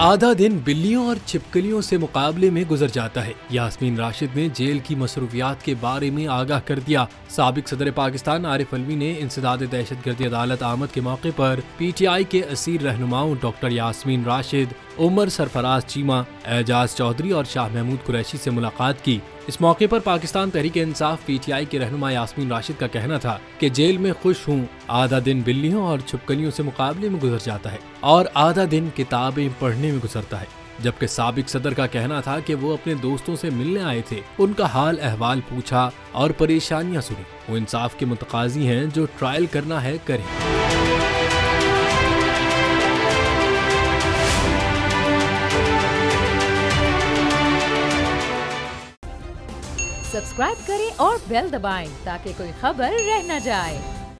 आधा दिन बिल्लियों और छिपकलियों से मुकाबले में गुजर जाता है। यास्मीन राशिद ने जेल की मसरूफियात के बारे में आगाह कर दिया। साबिक सदर पाकिस्तान आरिफ अलवी ने इंसदाद दहशतगर्दी अदालत आमद के मौके पर PTI के असीर रहनुमाओं डॉक्टर यास्मीन राशिद, उमर सरफराज चीमा, एजाज चौधरी और शाह महमूद कुरैशी से मुलाकात की। इस मौके पर पाकिस्तान तहरीक इंसाफ PTI के रहनुमा यास्मीन राशिद का कहना था कि जेल में खुश हूँ, आधा दिन बिल्लियों और छिपकलियों से मुकाबले में गुजर जाता है और आधा दिन किताबें पढ़ने में गुजरता है। जबकि साबिक सदर का कहना था कि वो अपने दोस्तों से मिलने आए थे, उनका हाल अहवाल पूछा और परेशानियां सुनी। वो इंसाफ के मुतकाजी हैं, जो ट्रायल करना है करें। सब्सक्राइब करें और बेल दबाएं ताकि कोई खबर रह न जाए।